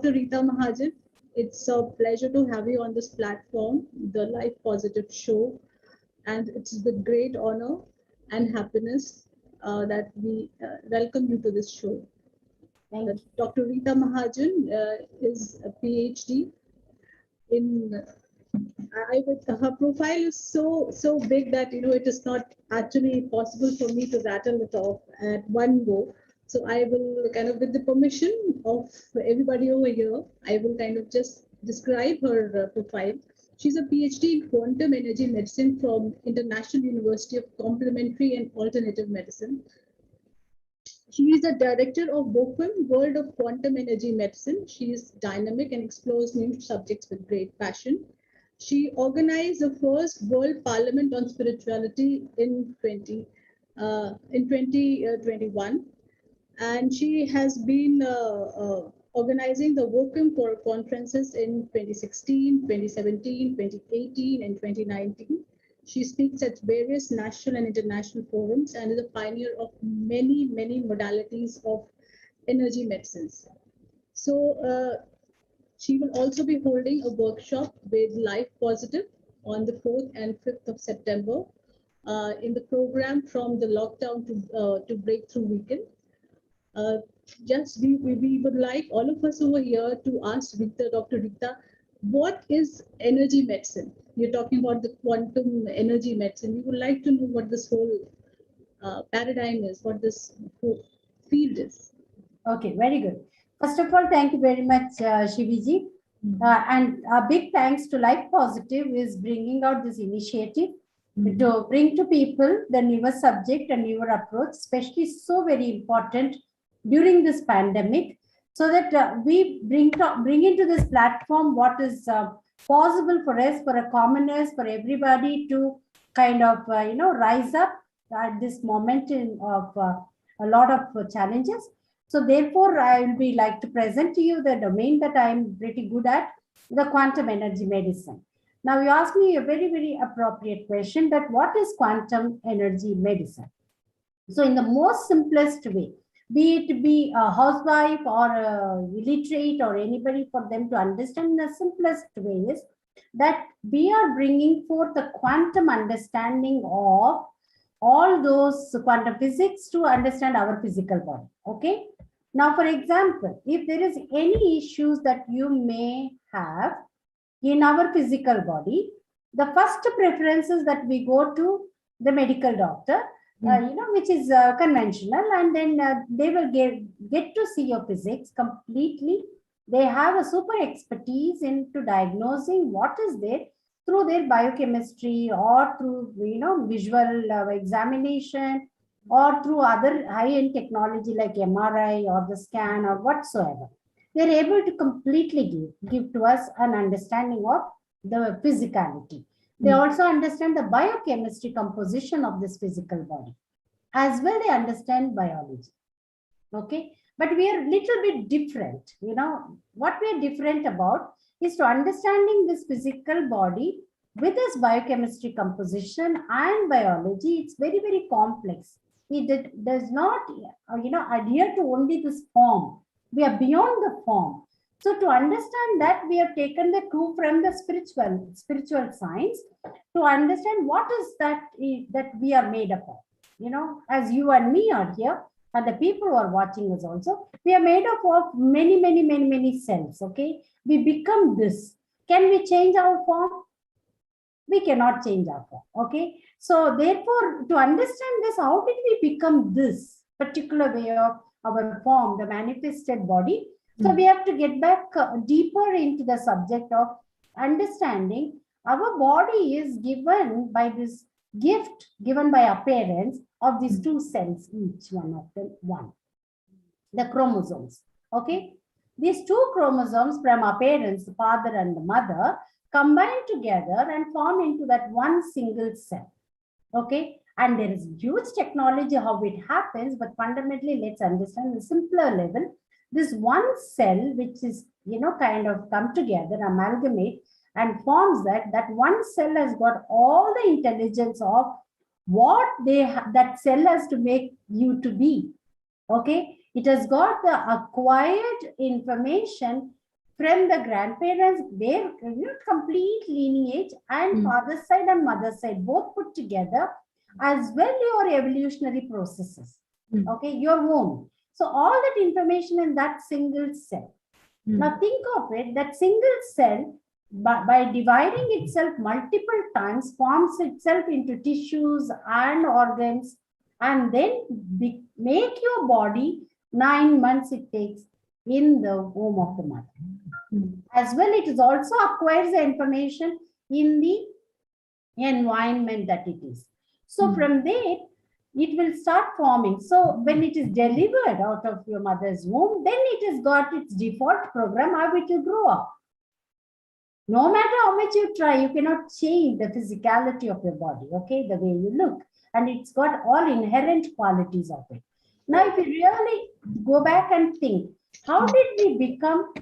Dr. Rita Mahajan. It's a pleasure to have you on this platform, the Life Positive Show. And it's with great honor and happiness that we welcome you to this show. Dr. Rita Mahajan is a PhD in her profile is so big that it is not actually possible for me to rattle it off at one go. So I will kind of, with the permission of everybody over here, I will kind of just describe her profile. She's a PhD in quantum energy medicine from International University of Complementary and Alternative Medicine. She is the director of WOQM, World of Quantum Energy Medicine. She is dynamic and explores new subjects with great passion. She organized the first World Parliament on Spirituality in 2021, and she has been organizing the WOQM for conferences in 2016, 2017, 2018, and 2019. She speaks at various national and international forums and is a pioneer of many modalities of energy medicines. So she will also be holding a workshop with Life Positive on the 4th and 5th of September in the program From the Lockdown to Breakthrough Weekend. We would like all of us over here to ask Dr. Rita, what is energy medicine? You're talking about the quantum energy medicine. We would like to know what this whole paradigm is, what this whole field is. Okay, very good. First of all, thank you very much, Shiviji. And a big thanks to Life Positive is bringing out this initiative to bring to people the newer subject and newer approach, especially so very important during this pandemic, so that we bring into this platform what is possible for us, for a commoners, for everybody to kind of, rise up at this moment of a lot of challenges. So therefore, I will be like to present to you the domain that I'm pretty good at, the quantum energy medicine. Now you ask me a very appropriate question, that what is quantum energy medicine? So in the most simplest way, be it a housewife or a illiterate or anybody, for them to understand, the simplest way is that we are bringing forth the quantum understanding of all those quantum physics to understand our physical body. Okay. Now, for example, if there is any issues that you may have in our physical body, the first preference is that we go to the medical doctor, which is conventional, and then they will get to see your physics completely. They have a super expertise into diagnosing what is there through their biochemistry or through visual examination or through other high-end technology like MRI or the scan or whatsoever. They're able to completely give to us an understanding of the physicality. They also understand the biochemistry composition of this physical body. As well, they understand biology. Okay, but we are a little bit different. What we are different about is to understanding this physical body with its biochemistry composition and biology. It's very complex. It does not, adhere to only this form. We are beyond the form. So to understand that, we have taken the clue from the spiritual science to understand what is that we are made up of. As you and me are here, and the people who are watching us also, we are made up of many cells. Okay, we become this. Can we change our form? We cannot change our form. Okay, so therefore, to understand this, how did we become this particular way of our form, the manifested body? So we have to get back deeper into the subject of understanding our body is given by this gift given by our parents of these two cells, each one of them, the chromosomes. Okay, these two chromosomes from our parents, the father and the mother, combine together and form into that one single cell. Okay, and there is huge technology how it happens, but fundamentally, let's understand the simpler level. This one cell, which is kind of come together, amalgamate, and forms that one cell has got all the intelligence of what that cell has to make you to be. Okay, it has got the acquired information from the grandparents, their complete lineage, and father's side and mother's side, both put together, as well your evolutionary processes. Okay, your womb. So all that information in that single cell. Now think of it, that single cell, by dividing itself multiple times, forms itself into tissues and organs, and then make your body. 9 months it takes in the womb of the mother. As well, it is also acquires the information in the environment that it is. So from there, it will start forming. So when it is delivered out of your mother's womb, then it has got its default program how it will grow up. No matter how much you try, you cannot change the physicality of your body, okay, the way you look. And it's got all inherent qualities of it. Now, if you really go back and think, how did we become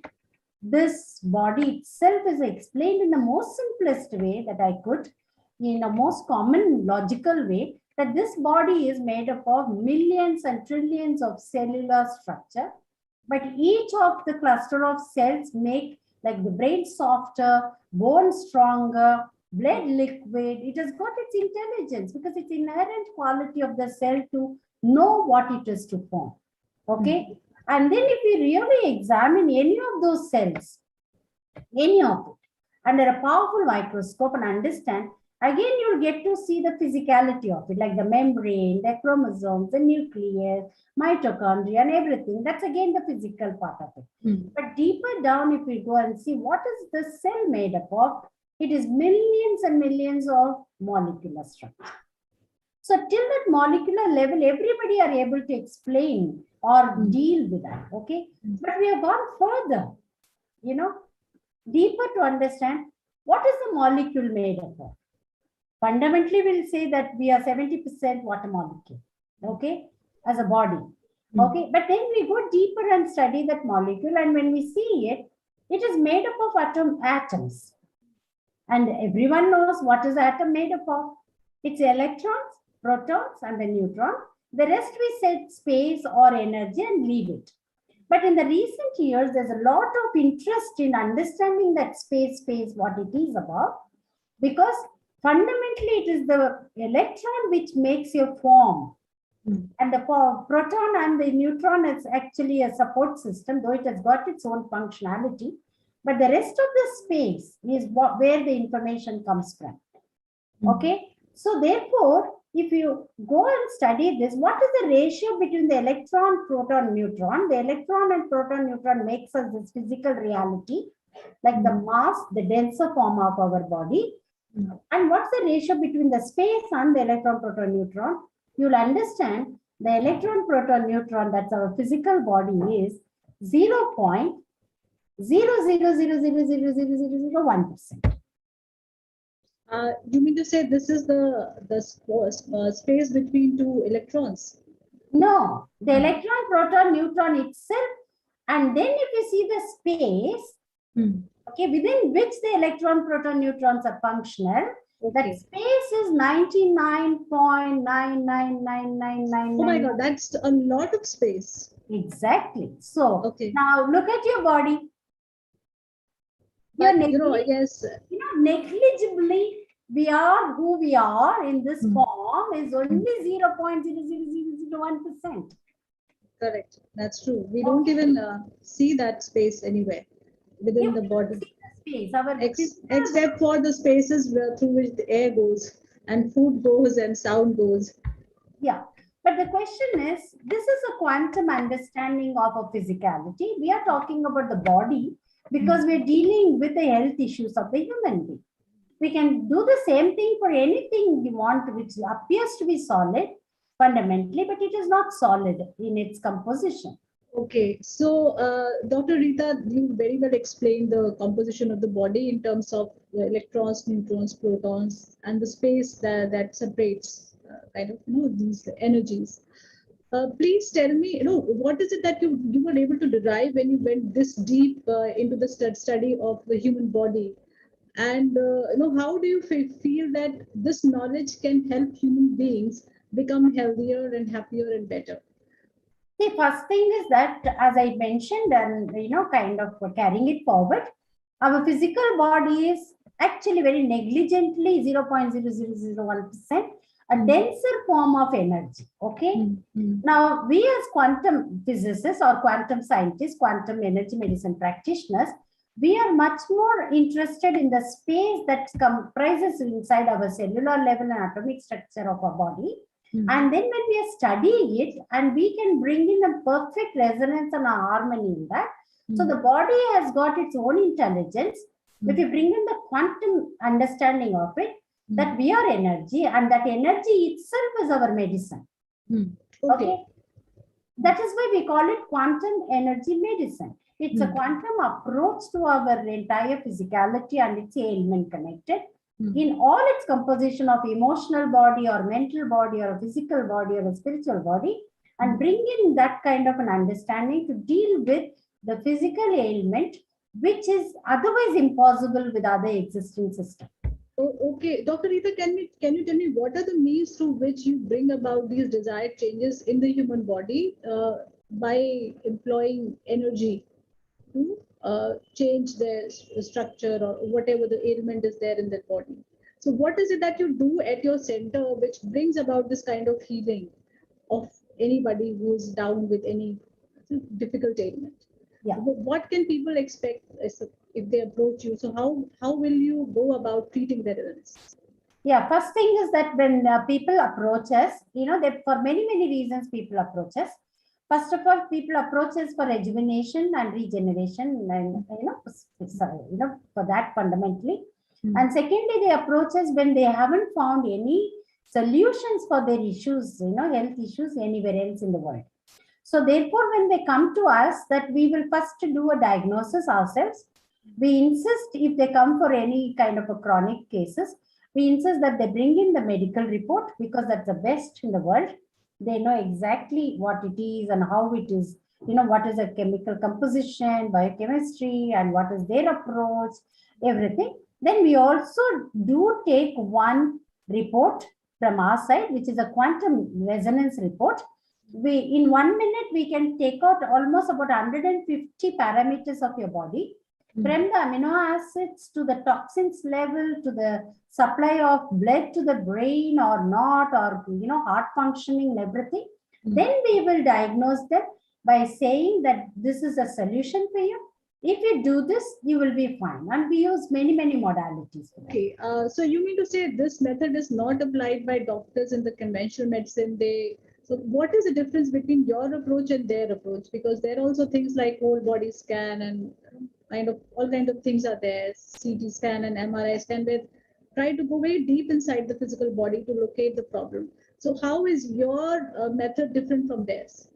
this body itself is explained in the most simplest way that I could, in a most common logical way, that this body is made up of millions and trillions of cellular structure, but each of the cluster of cells make like the brain softer, bone stronger, blood liquid. It has got its intelligence because it's inherent quality of the cell to know what it is to form. Okay. And then if we really examine any of those cells, any of it, under a powerful microscope and understand, again, you'll get to see the physicality of it, like the membrane, the chromosomes, the nucleus, mitochondria, and everything. That's again the physical part of it. But deeper down, if we go and see what is the cell made up of, it is millions and millions of molecular structure. So till that molecular level, everybody are able to explain or deal with that, okay? But we have gone further, deeper to understand what is the molecule made up of. Fundamentally, we'll say that we are 70% water molecule, okay, as a body, okay? But then we go deeper and study that molecule, and when we see it, it is made up of atoms. And everyone knows what is the atom made up of. It's electrons, protons, and the neutron. The rest we set space or energy and leave it. But in the recent years, there's a lot of interest in understanding that space, what it is about, because fundamentally it is the electron which makes your form. And the proton and the neutron is actually a support system, though it has got its own functionality. But the rest of the space is where the information comes from. Okay. So therefore, if you go and study this, what is the ratio between the electron, proton, neutron? The electron and proton, neutron makes us this physical reality, like the mass, the denser form of our body. And what's the ratio between the space and the electron, proton, neutron? You'll understand the electron, proton, neutron, that's our physical body, is 0.000000001%. You mean to say this is the space between two electrons? No, the electron, proton, neutron itself, and then if you see the space, okay, within which the electron, proton, neutrons are functional, that space is 99.9999999. Oh my God, that's a lot of space. Exactly. So now look at your body. But, yes, negligibly, we are who we are in this form is only 0.00001%. Correct. That's true. We don't even see that space anywhere within the body. Except for the spaces through which the air goes and food goes and sound goes. Yeah. But the question is, this is a quantum understanding of a physicality. We are talking about the body because we're dealing with the health issues of the human being. We can do the same thing for anything we want, which appears to be solid fundamentally, but it is not solid in its composition. Okay, so Dr. Rita, you very well explained the composition of the body in terms of the electrons, neutrons, protons, and the space that separates these energies. Please tell me, what is it that you were able to derive when you went this deep into the study of the human body, and how do you feel that this knowledge can help human beings become healthier and happier and better? The first thing is that, as I mentioned, and kind of carrying it forward, our physical body is actually very negligently 0.0001% a denser form of energy. Okay. Now, we as quantum physicists or quantum scientists, quantum energy medicine practitioners, we are much more interested in the space that comprises inside our cellular level and atomic structure of our body. And then when we are studying it, and we can bring in a perfect resonance and a harmony in that. So the body has got its own intelligence. If you bring in the quantum understanding of it, that we are energy, and that energy itself is our medicine. Okay. That is why we call it quantum energy medicine. It's a quantum approach to our entire physicality and its ailment connected in all its composition of emotional body or mental body or a physical body or a spiritual body, and bring in that kind of an understanding to deal with the physical ailment, which is otherwise impossible with other existing systems. Okay, Dr. Rita, can you tell me what are the means through which you bring about these desired changes in the human body by employing energy to change their structure or whatever the ailment is there in their body? So what is it that you do at your center which brings about this kind of healing of anybody who's down with any difficult ailment? Yeah. What can people expect if they approach you? So how will you go about treating their illness? Yeah, first thing is that when people approach us, for many reasons people approach us. First of all, people approach us for rejuvenation and regeneration, and for that fundamentally. And secondly, they approach us when they haven't found any solutions for their issues, health issues anywhere else in the world. So therefore, when they come to us, that we will first do a diagnosis ourselves. We insist, if they come for any kind of a chronic cases, we insist that they bring in the medical report, because that's the best in the world. They know exactly what it is and how it is, what is a chemical composition, biochemistry, and what is their approach, everything. Then we also do take one report from our side, which is a quantum resonance report. In 1 minute, we can take out almost about 150 parameters of your body, from the amino acids to the toxins level to the supply of blood to the brain or not, or heart functioning and everything. Then we will diagnose them by saying that this is a solution for you. If you do this, you will be fine. And we use many modalities. Okay, so you mean to say this method is not applied by doctors in the conventional medicine? So what is the difference between your approach and their approach? Because there are also things like whole body scan and all kinds of things are there, CT scan and MRI scan, where try to go very deep inside the physical body to locate the problem. So how is your method different from theirs?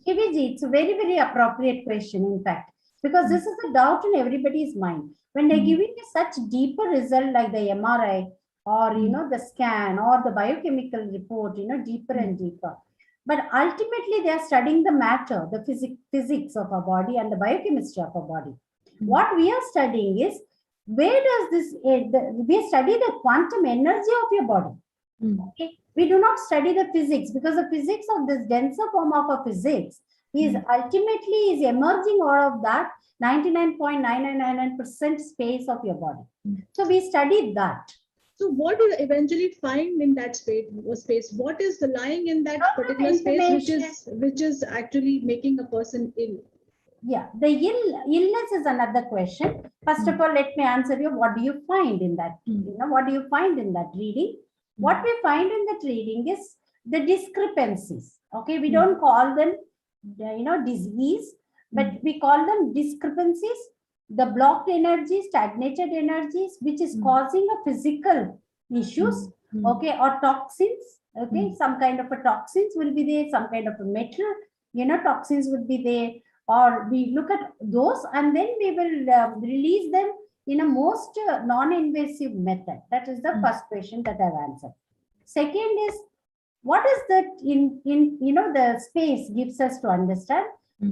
Shivi, it's a very appropriate question, in fact, because this is a doubt in everybody's mind. When they're giving you such deeper result like the MRI or the scan or the biochemical report, deeper and deeper. But ultimately, they are studying the matter, the physics of our body and the biochemistry of our body. What we are studying is, where does this, we study the quantum energy of your body. Okay? We do not study the physics, because the physics of this denser form of a physics is ultimately emerging out of that 99.999% space of your body. So we studied that. So what do you eventually find in that space? What is the lying in that particular space which is actually making a person ill? Yeah, the illness is another question. First of all, let me answer you. What do you find in that? What do you find in that reading? What we find in that reading is the discrepancies. Okay, we don't call them, disease, but we call them discrepancies. The blocked energies, stagnated energies, which is causing a physical issues, okay, or toxins, okay, some kind of a toxins will be there, some kind of a metal, toxins would be there, or we look at those and then we will release them in a most non-invasive method. That is the first question that I've answered. Second is, what is that in the space gives us to understand,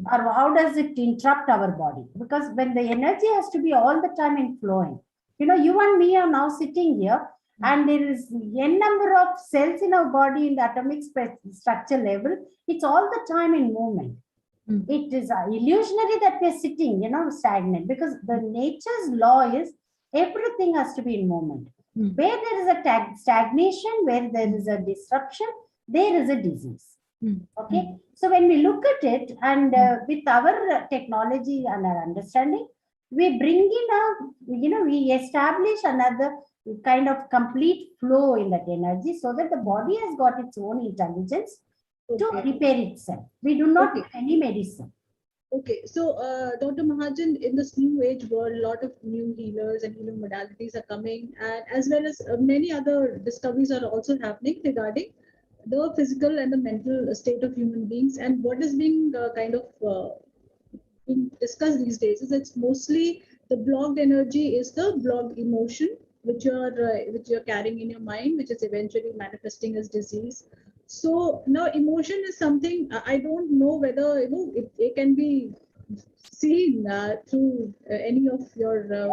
or how does it interrupt our body? Because when the energy has to be all the time in flowing, you and me are now sitting here, And there is n number of cells in our body in the atomic structure level. It's all the time in movement. It is illusionary that we're sitting, stagnant, because the nature's law is everything has to be in movement. Where there is a stagnation, where there is a disruption, there is a disease. Okay. So when we look at it, and with our technology and our understanding, we bring in we establish another kind of complete flow in that energy, so that the body has got its own intelligence to repair itself. We do not do any medicine. Okay, so Dr. Mahajan, in this new age world, a lot of new healers and healing modalities are coming, and as well as many other discoveries are also happening regarding the physical and the mental state of human beings. And what is being being discussed these days is it's mostly the blocked energy is the blocked emotion which you're carrying in your mind, which is eventually manifesting as disease. So now emotion is something I don't know whether it can be seen through any of your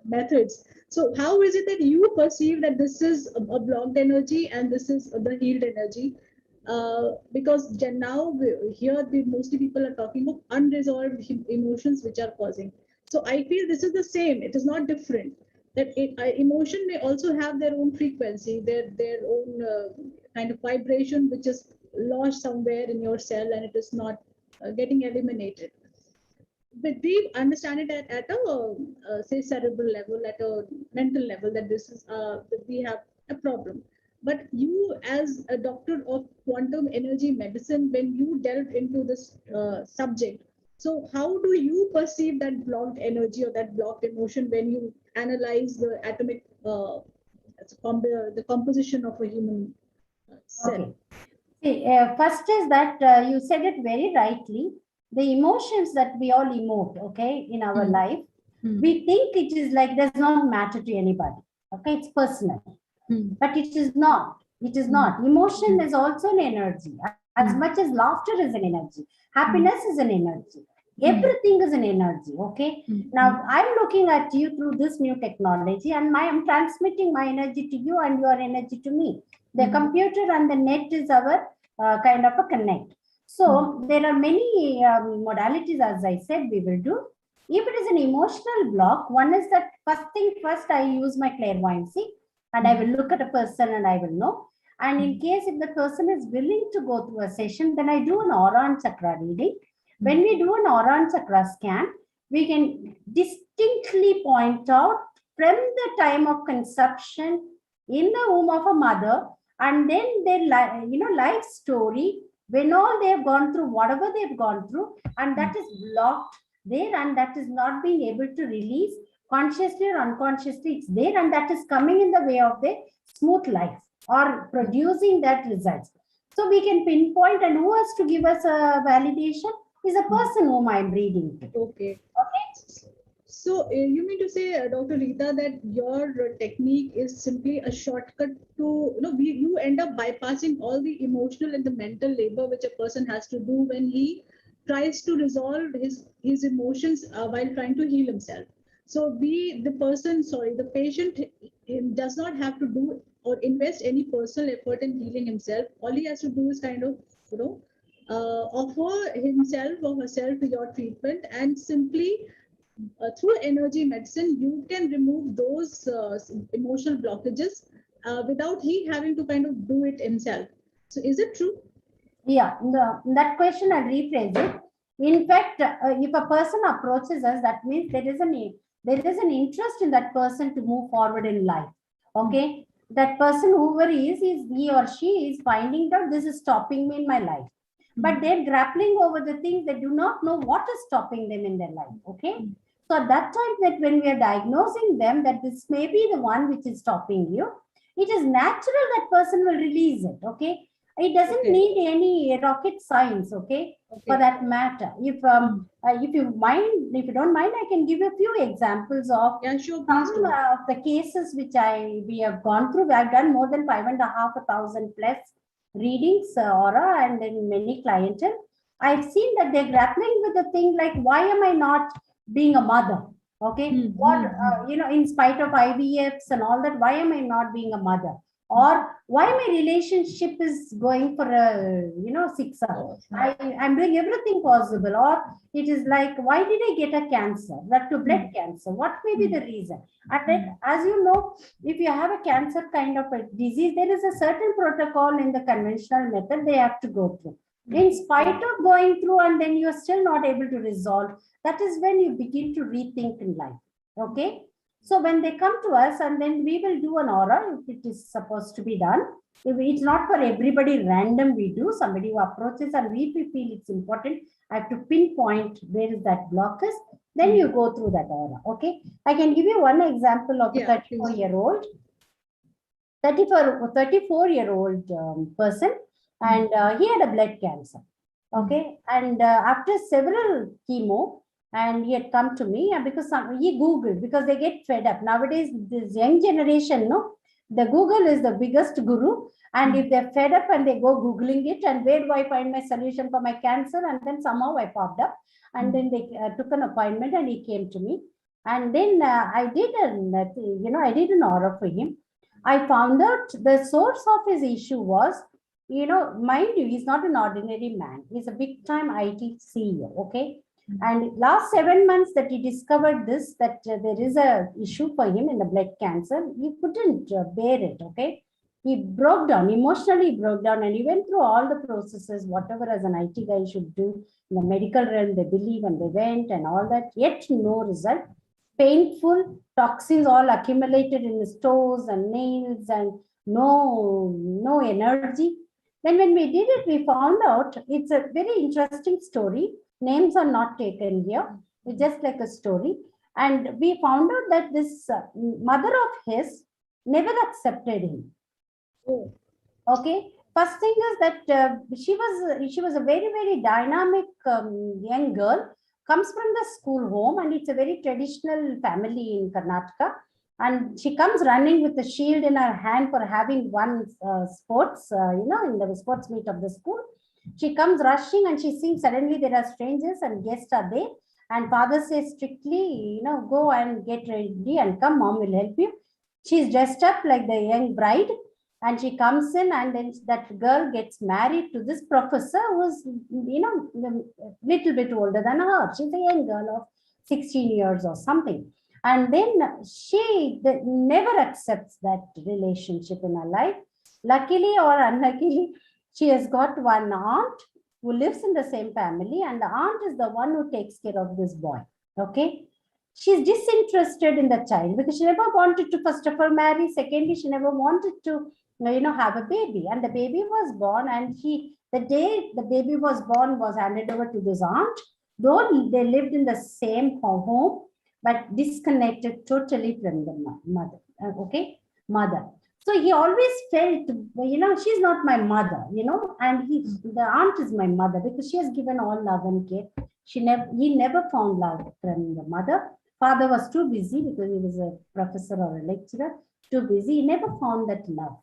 methods. So how is it that you perceive that this is a blocked energy and this is the healed energy? Because now mostly people are talking of unresolved emotions which are causing. So I feel this is the same. It is not different. That emotion may also have their own frequency, their own kind of vibration, which is lodged somewhere in your cell and it is not getting eliminated. But we understand it at a say cerebral level, at a mental level, that this is that we have a problem. But you, as a doctor of quantum energy medicine, when you delve into this subject, so how do you perceive that blocked energy or that blocked emotion when you analyze the atomic the composition of a human cell? Okay. See, first is that you said it very rightly. The emotions that we all emote, okay, in our life, we think it is like does not matter to anybody. Okay, it's personal, but it is not. It is not. Emotion is also an energy, as much as laughter is an energy. Happiness is an energy. Everything is an energy. Okay. Now I'm looking at you through this new technology, and I'm transmitting my energy to you, and your energy to me. The computer and the net is our kind of a connect. So there are many modalities, as I said, we will do. If it is an emotional block, one is that first I use my clairvoyancy, and I will look at a person and I will know. And in case if the person is willing to go through a session, then I do an aura and chakra reading. When we do an aura and chakra scan, we can distinctly point out from the time of conception in the womb of a mother, and then their life story, when all they have gone through, whatever they've gone through, and that is blocked there, and that is not being able to release consciously or unconsciously. It's there, and that is coming in the way of their smooth life or producing that results. So we can pinpoint, and who has to give us a validation is a person whom I'm reading to. Okay. So you mean to say, Dr. Rita, that your technique is simply a shortcut to, you end up bypassing all the emotional and the mental labor which a person has to do when he tries to resolve his emotions while trying to heal himself. So the patient does not have to do or invest any personal effort in healing himself. All he has to do is kind of, offer himself or herself to your treatment, and simply through energy medicine, you can remove those emotional blockages without he having to kind of do it himself. So is it true? Yeah, that question I'll rephrase it. In fact, if a person approaches us, that means there is an interest in that person to move forward in life. Okay, that person, whoever he or she is finding out this is stopping me in my life, but they're grappling over the things, they do not know what is stopping them in their life. Okay. So at that time, that when we are diagnosing them that this may be the one which is stopping you, it is natural that person will release it. Okay. It doesn't need any rocket science. Okay. For that matter. If you don't mind, I can give you a few examples of some of the cases which we have gone through. I've done more than 5,500 plus readings, aura, and in many clientele. I've seen that they're grappling with the thing like, why am I not being a mother? Okay, what in spite of IVFs and all that, why am I not being a mother? Or why my relationship is going for a six-up? I'm doing everything possible. Or it is like, why did I get a cancer? That to blood cancer. What may be the reason? And then, as you know, if you have a cancer kind of a disease, there is a certain protocol in the conventional method they have to go through. In spite of going through, and then you're still not able to resolve, that is when you begin to rethink in life. Okay. So when they come to us, and then we will do an aura if it is supposed to be done. If it's not for everybody random, we do. Somebody who approaches and we feel it's important, I have to pinpoint where is that block is. Then you go through that aura. Okay. I can give you one example of a 34-year-old. 34-year-old person, and he had a blood cancer. Okay. And after several chemo, and he had come to me, and because he Googled, because they get fed up. Nowadays, this young generation, the Google is the biggest guru. And if they're fed up and they go Googling it, and where do I find my solution for my cancer? And then somehow I popped up, and then they took an appointment, and he came to me. And then I did an aura for him. I found out the source of his issue was, mind you, he's not an ordinary man. He's a big time IT CEO. Okay. And last 7 months that he discovered this, that there is a issue for him in the blood cancer, he couldn't bear it. Okay. He broke down, emotionally broke down, and he went through all the processes, whatever as an IT guy should do in the medical realm, they believe, and they went and all that, yet no result. Painful, toxins all accumulated in his toes and nails, and no energy. Then when we did it, we found out it's a very interesting story. Names are not taken here. It's just like a story. And we found out that this mother of his never accepted him. Oh. Okay. First thing is that she was a very, very dynamic young girl, comes from the school home, and it's a very traditional family in Karnataka. And she comes running with the shield in her hand for having won sports, in the sports meet of the school. She comes rushing, and she sees suddenly there are strangers and guests are there. And father says strictly, go and get ready and come, mom will help you. She's dressed up like the young bride, and she comes in, and then that girl gets married to this professor who's, a little bit older than her. She's a young girl of 16 years or something. And then she never accepts that relationship in her life. Luckily or unluckily, she has got one aunt who lives in the same family, and the aunt is the one who takes care of this boy. Okay. She's disinterested in the child because she never wanted to, first of all, marry. Secondly, she never wanted to, have a baby. And the baby was born, and the day the baby was born was handed over to this aunt, though they lived in the same home, but disconnected totally from the mother. Mother. So he always felt, she's not my mother, and the aunt is my mother because she has given all love and care. He never found love from the mother. Father was too busy because he was a professor or a lecturer, too busy. He never found that love.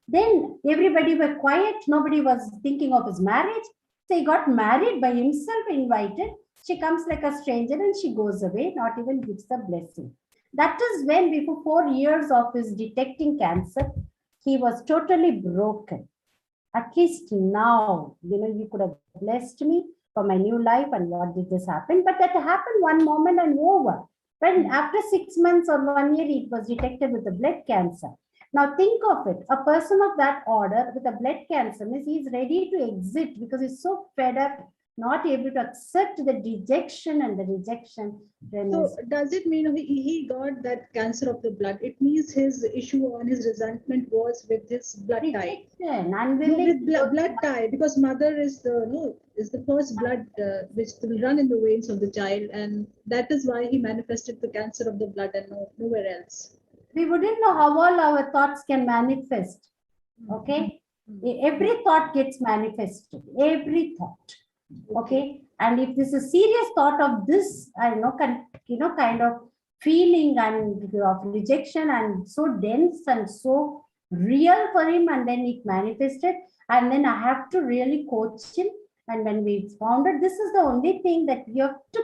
Then everybody were quiet. Nobody was thinking of his marriage. So he got married by himself, invited. She comes like a stranger and she goes away, not even gives a blessing. That is when, before 4 years of his detecting cancer, he was totally broken. At least now, you could have blessed me for my new life, and what did this happen? But that happened one moment and over. When after 6 months or 1 year, it was detected with a blood cancer. Now think of it, a person of that order with a blood cancer means he's ready to exit because he's so fed up, not able to accept the dejection and the rejection. So does it mean he got that cancer of the blood? It means his issue on his resentment was with his blood type. With blood type, because mother is the first blood which will run in the veins of the child, and that is why he manifested the cancer of the blood and nowhere else. We wouldn't know how all our thoughts can manifest. Okay, every thought gets manifested. Every thought. Okay, and if this is a serious thought of this, kind of feeling and of rejection, and so dense and so real for him, and then it manifested, and then I have to really coach him And when we founded, this is the only thing that you have to,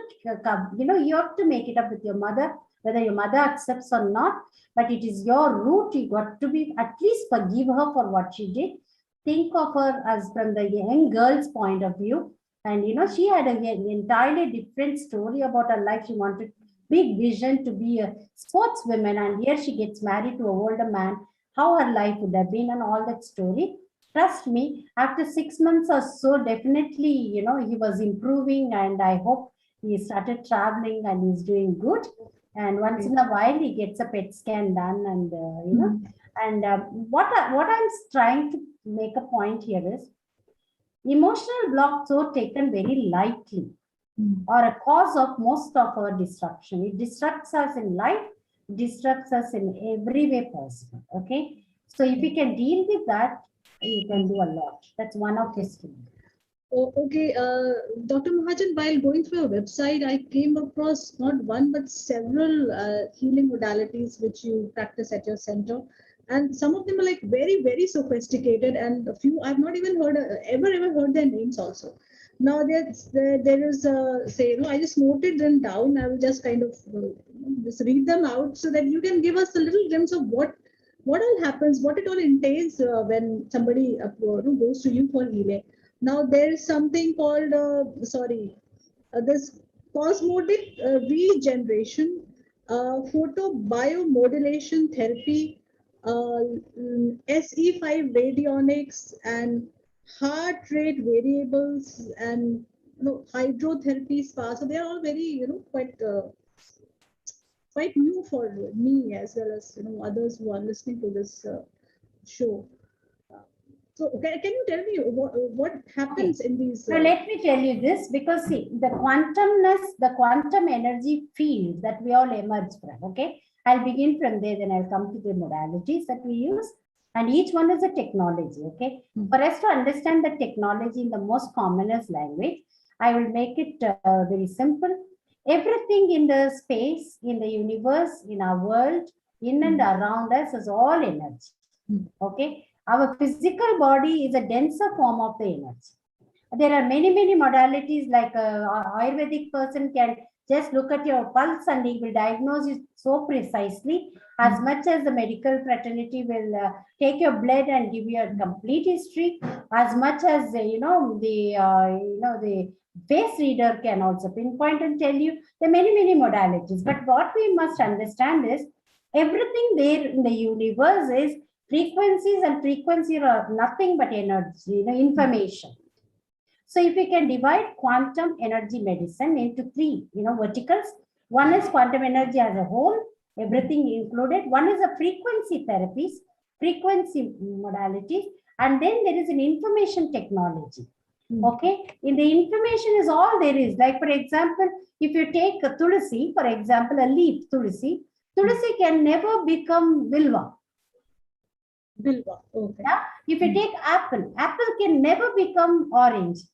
you have to make it up with your mother, whether your mother accepts or not. But it is your root. You got to be at least forgive her for what she did. Think of her as from the young girl's point of view. And she had an entirely different story about her life. She wanted big vision to be a sportswoman, and here she gets married to a older man. How her life would have been, and all that story. Trust me, after 6 months or so, definitely, he was improving, and I hope he started traveling and he's doing good. And once in a while, he gets a PET scan done, and And what I'm trying to make a point here is emotional blocks are taken very lightly, or a cause of most of our disruption. It disrupts us in life, disrupts us in every way possible. Okay, so if you can deal with that, you can do a lot. That's one of the skills. Oh, okay, Dr. Mahajan, while going through your website, I came across not one but several healing modalities which you practice at your center, and some of them are like very, very sophisticated, and a few I've not even heard ever heard their names also. Now there is say I just noted them down. I will just kind of just read them out so that you can give us a little glimpse of what all happens, what it all entails when somebody goes to you for healing. Now there is something called this cosmetic regeneration, photobiomodulation therapy, SE5 radionics, and heart rate variables, and hydrotherapy spa. So they are all very quite new for me as well as others who are listening to this show. So can you tell me what happens in these? So let me tell you this, because see, the quantumness, the quantum energy field that we all emerge from, okay? I'll begin from there, then I'll come to the modalities that we use. And each one is a technology, okay? For us to understand the technology in the most commonest language, I will make it very simple. Everything in the space, in the universe, in our world, in and around us is all energy, okay? Our physical body is a denser form of the energy. There are many modalities, like Ayurvedic person can just look at your pulse and he will diagnose it so precisely, as much as the medical fraternity will take your blood and give you a complete history, as much as the face reader can also pinpoint and tell you the many modalities. But what we must understand is everything there in the universe is frequencies, and frequencies are nothing but energy, information. So if we can divide quantum energy medicine into three, verticals. One is quantum energy as a whole, everything included. One is a frequency therapies, frequency modalities, and then there is an information technology. Okay, in the information is all there is. Like for example, if you take a tulsi, for example, a leaf tulsi can never become bilva. Bilva, okay. Yeah? If you take apple can never become orange,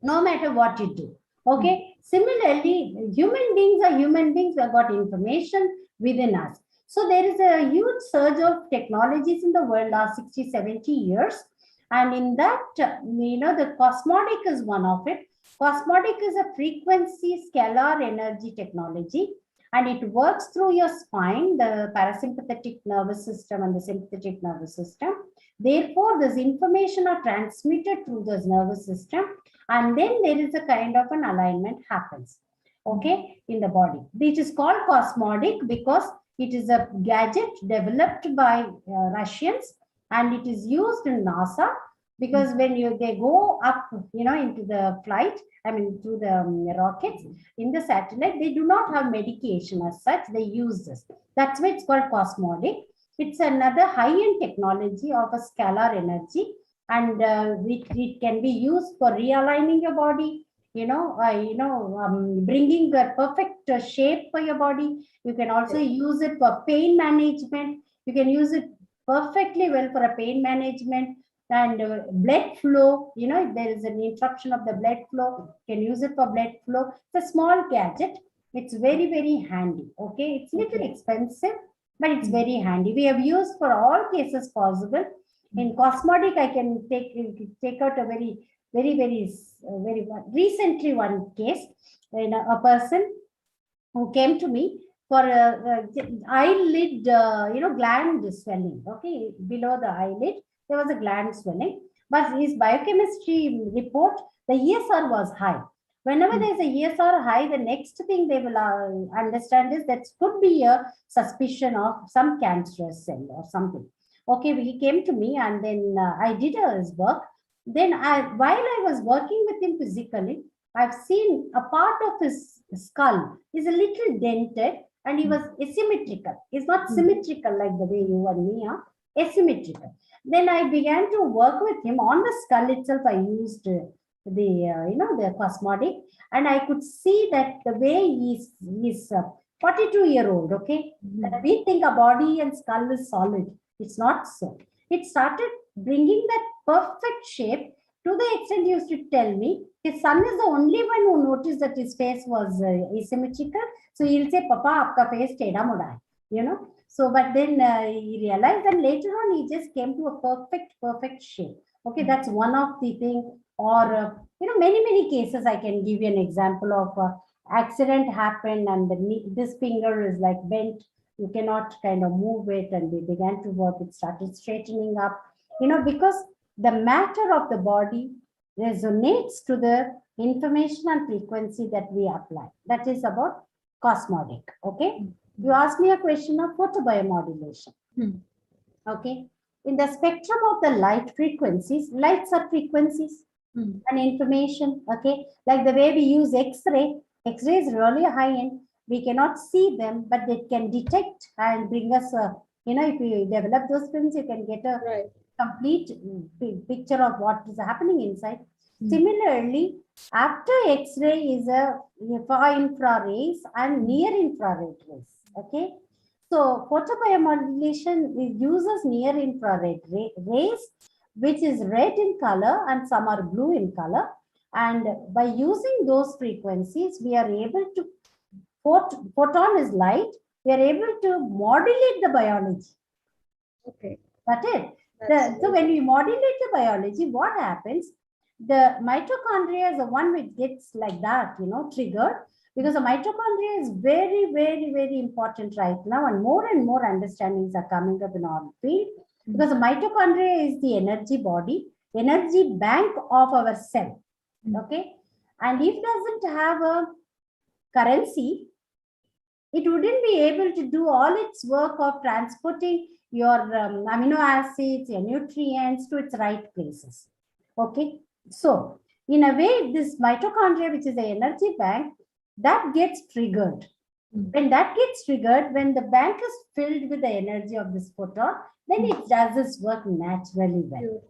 no matter what you do. Okay. Similarly, human beings are human beings. We have got information within us. So there is a huge surge of technologies in the world last 60, 70 years. And in that, the cosmotic is one of it. Cosmotic is a frequency scalar energy technology, and it works through your spine, the parasympathetic nervous system and the sympathetic nervous system. Therefore, this information are transmitted through this nervous system, and then there is a kind of an alignment happens, okay, in the body. This is called cosmotic because it is a gadget developed by Russians, and it is used in NASA, because when they go up, into the flight, through the rockets, in the satellite, they do not have medication as such. They use this. That's why it's called cosmotic. It's another high-end technology of a scalar energy, and it can be used for realigning your body, bringing a perfect shape for your body. You can also use it for pain management. You can use it perfectly well for a pain management. And blood flow, if there is an interruption of the blood flow, you can use it for blood flow. It's a small gadget. It's very handy. Okay, it's little expensive, but it's very handy. We have used for all cases possible. In cosmetic, I can take out a very very recently one case in a person who came to me for eyelid, gland swelling. Okay, below the eyelid, there was a gland swelling, but his biochemistry report, the ESR was high. Whenever there's a ESR high, the next thing they will understand is that could be a suspicion of some cancerous cell or something. Okay, he came to me and then I did his work. Then while I was working with him physically, I've seen a part of his skull is a little dented and he was asymmetrical. He's not symmetrical like the way you and me are, asymmetrical. Then I began to work with him on the skull itself. I used the cosmetic, and I could see that the way he's 42-year-old, okay? We think a body and skull is solid. It's not so. It started bringing that perfect shape to the extent he used to tell me his son is the only one who noticed that his face was asymmetrical. So he'll say, Papa, aapka face teda muda hai, So, but then he realized, and later on he just came to a perfect shape. Okay, that's one of the things. Or, many cases I can give you an example of accident happened and this finger is like bent. You cannot kind of move it, and we began to work. It started straightening up, because the matter of the body resonates to the information and frequency that we apply. That is about cosmetic. Okay. You asked me a question of photobiomodulation. Okay. In the spectrum of the light frequencies, lights are frequencies and information. Okay. Like the way we use X-ray. X-ray is really high end. We cannot see them, but they can detect and bring us a, if you develop those films, you can get a complete picture of what is happening inside. Similarly, after X-ray is a far infrared and near infrared rays. Okay. So photobiomodulation uses near infrared rays, which is red in color and some are blue in color. And by using those frequencies, we are able to, photon is light, we are able to modulate the biology. Okay. That's it. So when we modulate the biology, what happens? The mitochondria is the one which gets like that, triggered, because the mitochondria is very important right now, and more understandings are coming up in our field, because the mitochondria is the energy body, energy bank of our cell. Okay. And if it doesn't have a currency, it wouldn't be able to do all its work of transporting your amino acids, your nutrients to its right places. Okay. So in a way, this mitochondria, which is the energy bank, that gets triggered. When that gets triggered, when the bank is filled with the energy of this photon, then it does its work naturally well.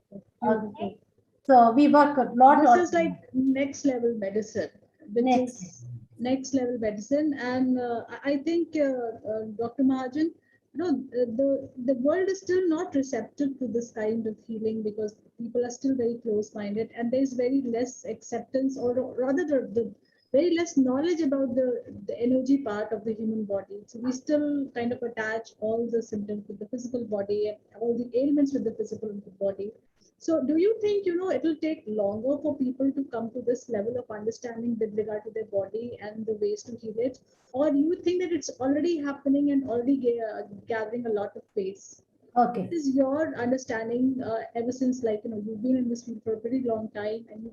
Okay. So we work a lot on. This is like next level medicine, next level medicine. And I think, Dr. Mahajan, the world is still not receptive to this kind of healing, because people are still very close-minded, and there's very less acceptance, or rather the very less knowledge about the energy part of the human body. So we still kind of attach all the symptoms with the physical body and all the ailments with the physical body. So do you think, it'll take longer for people to come to this level of understanding with regard to their body and the ways to heal it? Or do you think that it's already happening and already gathering a lot of pace? Okay. What is your understanding ever since, you've been in this field for a pretty long time, and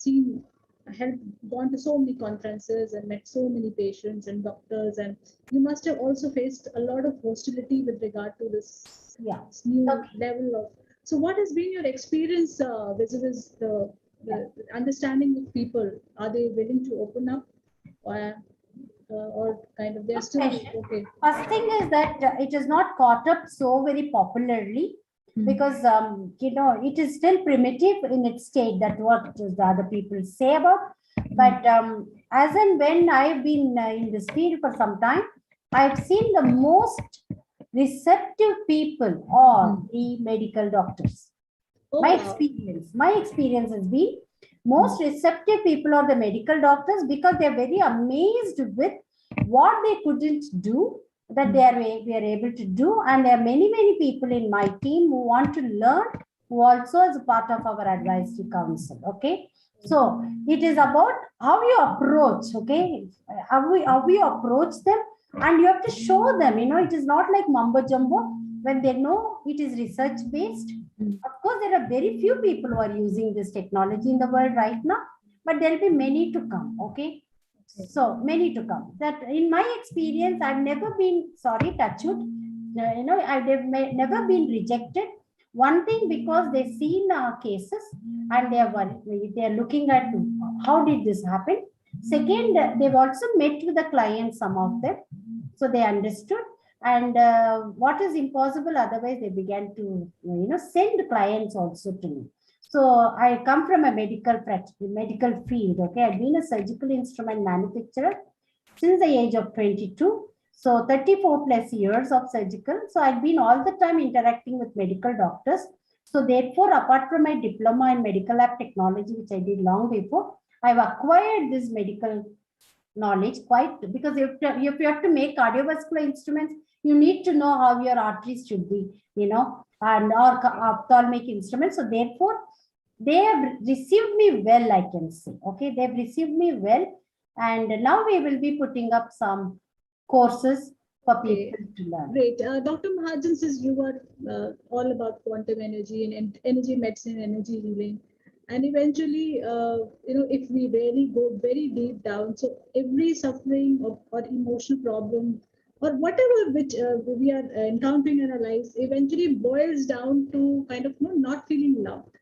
you've gone to so many conferences and met so many patients and doctors, and you must have also faced a lot of hostility with regard to this new level of. So what has been your experience vis-a-vis the understanding of people? Are they willing to open up, or kind of they're still okay? First thing is that it is not caught up so very popularly, because it is still primitive in its state, that what the other people say about. But as and when I've been in this field for some time, I've seen the most receptive people are the medical doctors. My experience has been most receptive people are the medical doctors, because they're very amazed with what they couldn't do, that we are able to do. And there are many people in my team who want to learn who also is a part of our advisory council. Okay. So it is about how you approach, okay, how we approach them, and you have to show them, it is not like mumbo jumbo. When they know it is research based, of course there are very few people who are using this technology in the world right now, but there will be many to come. Okay, so many to come. That in my experience, I've never been, sorry, touch wood, I've never been rejected. One thing, because they've seen cases and they are looking at how did this happen. Second, they've also met with the clients, some of them, so they understood. And what is impossible otherwise, they began to send clients also to me. So I come from a medical field. Okay, I've been a surgical instrument manufacturer since the age of 22. So 34 plus years of surgical. So I've been all the time interacting with medical doctors. So therefore, apart from my diploma in medical lab technology, which I did long before, I've acquired this medical knowledge quite, because if you have to make cardiovascular instruments, you need to know how your arteries should be, and or ophthalmic instruments. So therefore, they have received me well, I can say. Okay, they've received me well. And now we will be putting up some courses for people to learn. Great. Dr. Mahajan says you are all about quantum energy and energy medicine, energy healing. And eventually, if we really go very deep down, so every suffering or emotional problem or whatever which we are encountering in our lives eventually boils down to kind of not feeling loved.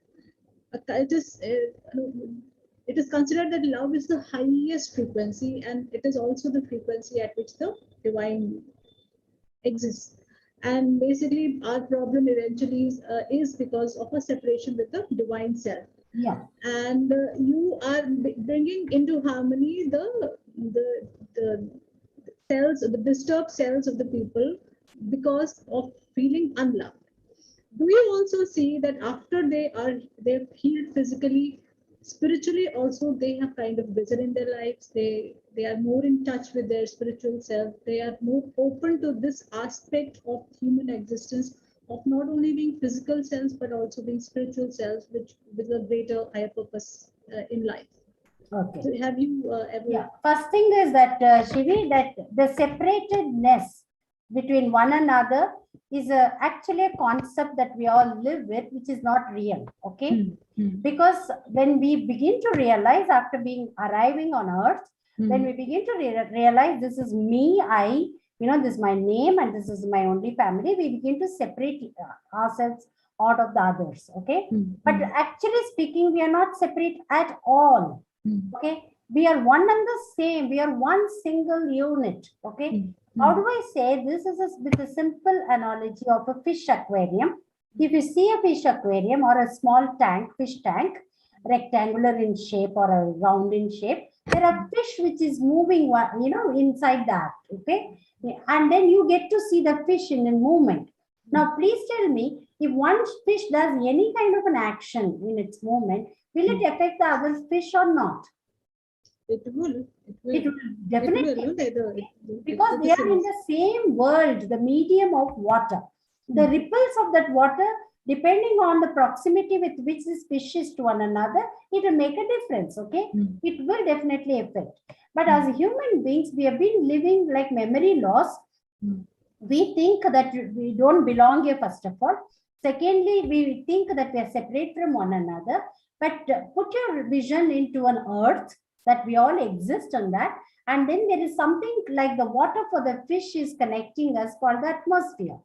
It is considered that love is the highest frequency, and it is also the frequency at which the divine exists. And basically, our problem eventually is because of a separation with the divine self. Yeah. And you are bringing into harmony the cells, the disturbed cells of the people because of feeling unloved. Do you also see that after they've healed physically, spiritually also they have kind of risen in their lives? They are more in touch with their spiritual self. They are more open to this aspect of human existence, of not only being physical selves but also being spiritual selves, which with a greater higher purpose in life. Okay. So have you ever? Yeah. First thing is that Shivi, that the separatedness between one another is actually a concept that we all live with, which is not real. Okay, because when we begin to realize after arriving on Earth, when we begin to realize this is me, this is my name and this is my only family, we begin to separate ourselves out of the others. Okay, but actually speaking, we are not separate at all. Okay, we are one and the same. We are one single unit. Okay, how do I say this? Is with a simple analogy of a fish aquarium. If you see a fish aquarium or a small tank, fish tank, rectangular in shape or a round in shape, there are fish which is moving, inside that. Okay, and then you get to see the fish in movement. Now, please tell me, if one fish does any kind of an action in its movement, will it affect the other fish or not? It will. It will definitely. It will, because they are in the same world, the medium of water. The ripples of that water, depending on the proximity with which this fish is to one another, it will make a difference. Okay, it will definitely affect. But as human beings, we have been living like memory loss. We think that we don't belong here, first of all. Secondly, we think that we are separate from one another. But put your vision into an earth that we all exist on that. And then there is something like the water for the fish is connecting us called the atmosphere.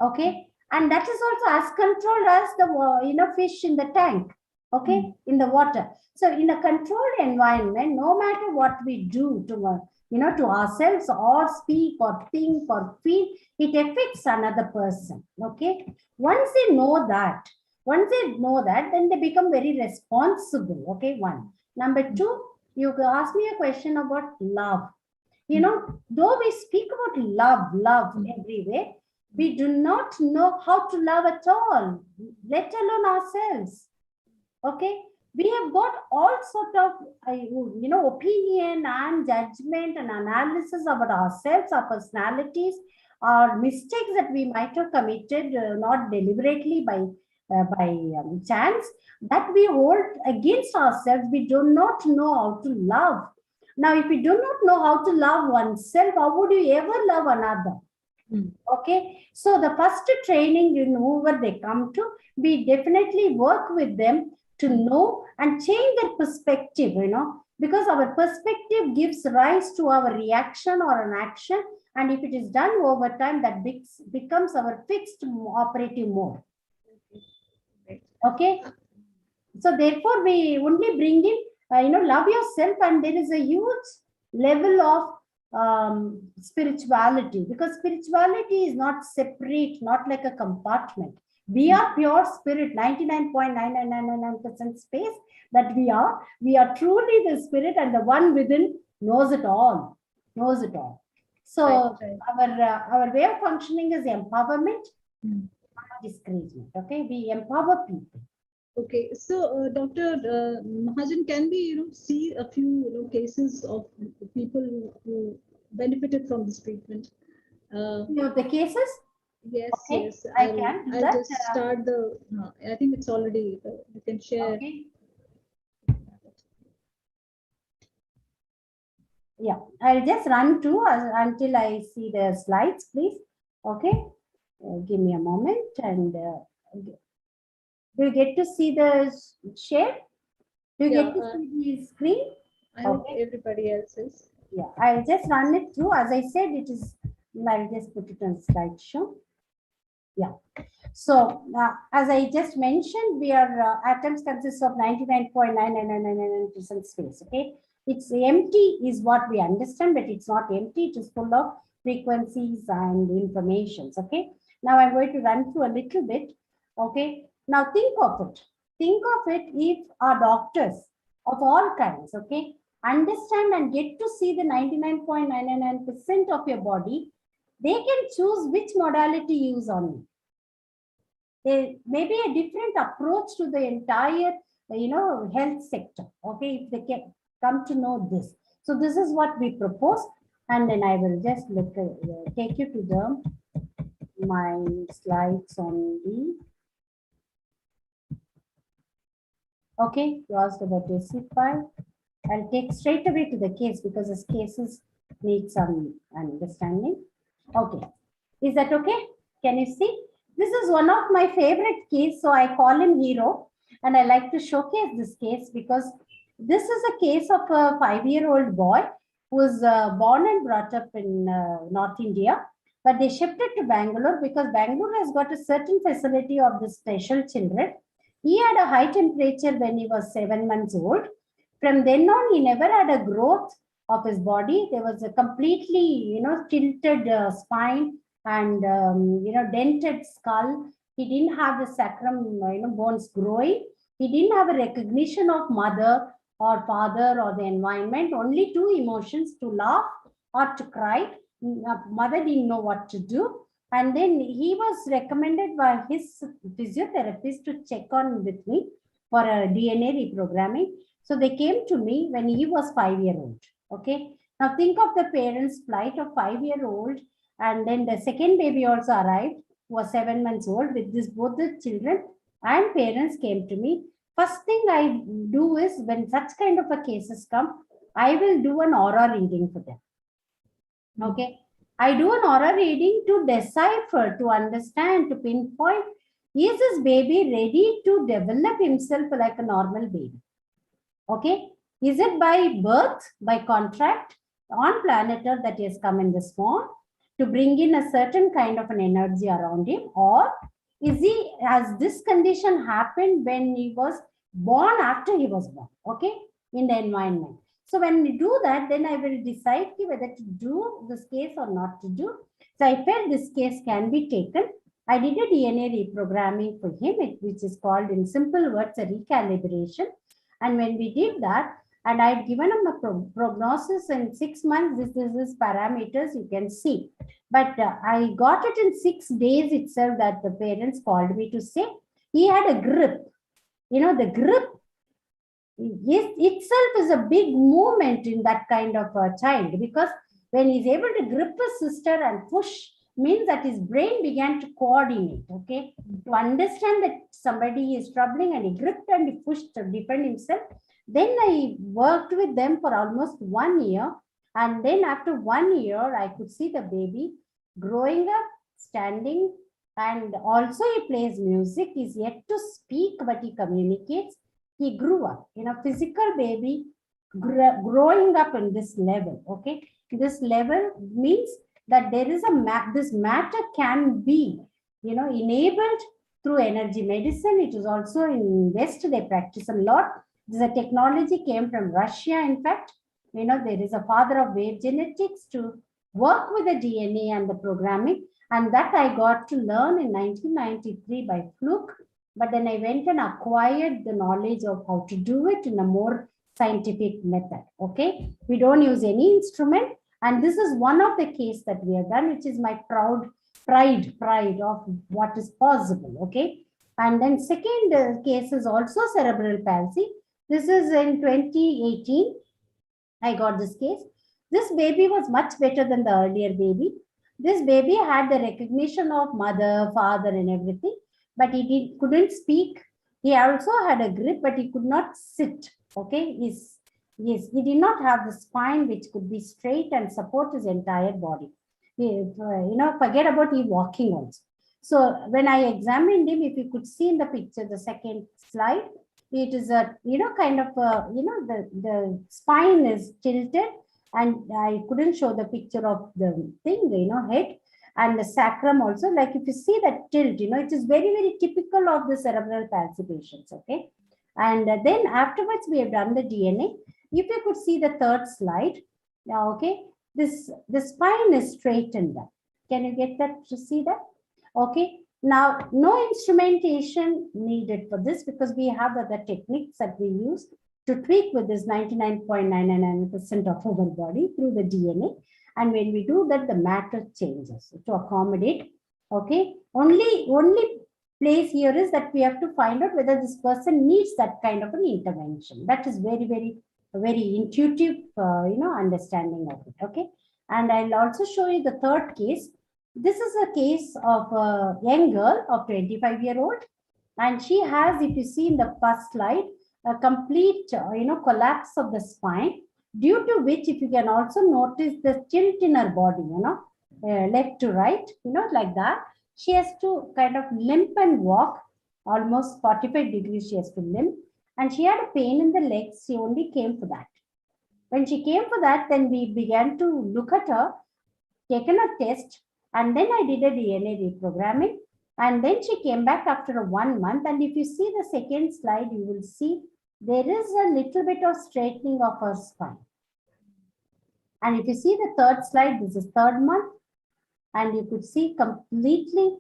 Okay. And that is also as controlled as the fish in the tank. Okay. In the water. So in a controlled environment, no matter what we do to ourselves or speak or think or feel, it affects another person. Okay. Once they know that, then they become very responsible. Okay. One. Number two, you asked me a question about love. Though we speak about love everywhere, we do not know how to love at all, let alone ourselves. Okay. We have got all sort of, opinion and judgment and analysis about ourselves, our personalities, our mistakes that we might have committed, not deliberately by by chance, that we hold against ourselves. We do not know how to love. Now, if we do not know how to love oneself, how would you ever love another? Okay, so the first training, whoever they come to, we definitely work with them to know and change their perspective, because our perspective gives rise to our reaction or an action. And if it is done over time, that becomes our fixed operative mode. Okay, so therefore we only bring in, love yourself, and there is a huge level of spirituality, because spirituality is not separate, not like a compartment. We are pure spirit, 99.9999% space that we are. We are truly the spirit, and the one within knows it all, knows it all. So our way of functioning is empowerment, not discouragement. Okay, we empower people. Okay, so Dr. Mahajan, can we see a few cases of people who benefited from this treatment? The cases? Yes, okay. yes. I'll just start the. I think it's already. You can share. Okay. Yeah, I'll just run through until I see the slides, please. Okay, give me a moment. And do you get to see the share? Do you get to see the screen? I hope everybody else is. Yeah, I'll just run it through. As I said, it is. I'll just put it on slideshow. Yeah. So as I just mentioned, we are atoms consist of 99.9999% space. Okay, it's empty is what we understand, but it's not empty. It is full of frequencies and informations. Okay. Now I'm going to run through a little bit. Okay. Now think of it. Think of it if our doctors of all kinds, okay, understand and get to see the 99.999% of your body, they can choose which modality use on you. There may be a different approach to the entire, health sector. Okay, if they can come to know this. So this is what we propose, and then I will just take you to my slides on the. Okay, you asked about SC5. I'll take straight away to the case because this cases need some understanding. Okay, is that okay? Can you see? This is one of my favorite case, so I call him hero, and I like to showcase this case because this is a case of a 5-year-old boy who was born and brought up in North India, but they shifted to Bangalore because Bangalore has got a certain facility of the special children. He had a high temperature when he was 7 months old. From then on, he never had a growth of his body. There was a completely, tilted spine and, dented skull. He didn't have the sacrum, bones growing. He didn't have a recognition of mother or father or the environment. Only two emotions, to laugh or to cry. Mother didn't know what to do. And then he was recommended by his physiotherapist to check on with me for a DNA reprogramming. So they came to me when he was 5-year-old. Okay. Now think of the parents' plight of 5-year-old, and then the second baby also arrived, was 7 months old. With this, both the children and parents came to me. First thing I do is when such kind of a cases come, I will do an aura reading for them. Okay. I do an aura reading to decipher, to understand, to pinpoint, is this baby ready to develop himself like a normal baby? Okay. Is it by birth, by contract, on planet Earth that he has come in this form to bring in a certain kind of an energy around him? Or has this condition happened when he was born, after he was born, okay, in the environment? So when we do that, then I will decide whether to do this case or not to do. So I felt this case can be taken. I did a DNA reprogramming for him, which is called, in simple words, a recalibration. And when we did that, and I had given him a prognosis in 6 months, this parameters you can see. But I got it in 6 days itself that the parents called me to say he had a grip. The grip itself is a big movement in that kind of a child, because when he's able to grip his sister and push means that his brain began to coordinate, okay, to understand that somebody is troubling, and he gripped and he pushed to defend himself. Then I worked with them for almost 1 year. And then after 1 year, I could see the baby growing up, standing, and also he plays music. He's yet to speak, but he communicates. He grew up, physical baby growing up in this level, okay. This level means that there is this matter can be, enabled through energy medicine. It is also in West, they practice a lot. The technology came from Russia, in fact. There is a father of wave genetics to work with the DNA and the programming, and that I got to learn in 1993 by fluke. But then I went and acquired the knowledge of how to do it in a more scientific method, okay. We don't use any instrument, and this is one of the case that we have done, which is my pride of what is possible, okay. And then second case is also cerebral palsy. This is in 2018. I got this case. This baby was much better than the earlier baby. This baby had the recognition of mother, father, and everything, but he couldn't speak. He also had a grip, but he could not sit. Okay, he did not have the spine which could be straight and support his entire body. Forget about he walking also. So when I examined him, if you could see in the picture, the second slide, it is a, kind of, the spine is tilted, and I couldn't show the picture of the thing, head, and the sacrum also. Like if you see that tilt, it is very, very typical of the cerebral palsy patients, okay. And then afterwards, we have done the DNA. If you could see the third slide, now, okay, the spine is straightened up. Can you get that to see that? Okay. Now, no instrumentation needed for this, because we have other techniques that we use to tweak with this 99.999% of our body through the DNA. And when we do that, the matter changes to accommodate. Okay. Only place here is that we have to find out whether this person needs that kind of an intervention. That is very, very intuitive, understanding of it. Okay. And I'll also show you the third case. This is a case of a young girl of 25-year-old, and she has, if you see in the first slide, a complete, collapse of the spine, due to which, if you can also notice the tilt in her body, left to right, like that. She has to kind of limp and walk almost 45 degrees. She has to limp, and she had a pain in the legs. She only came for that. When she came for that, then we began to look at her, taken a test, and then I did a DNA reprogramming. And then she came back after 1 month. And if you see the second slide, you will see there is a little bit of straightening of her spine. And if you see the third slide, this is third month. And you could see completely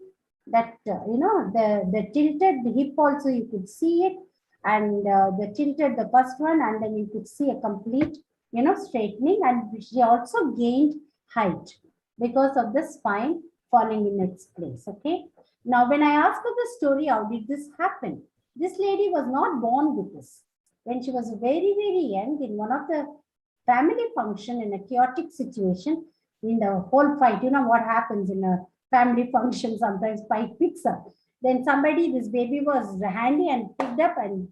that, the tilted hip also, you could see it. And the tilted, the first one, and then you could see a complete, straightening. And she also gained height because of the spine falling in its place, okay? Now, when I asked her the story, how did this happen? This lady was not born with this. When she was very, very young, in one of the family function, in a chaotic situation, in the whole fight, what happens in a family function, sometimes fight picks up. Then somebody, this baby was handy and picked up and,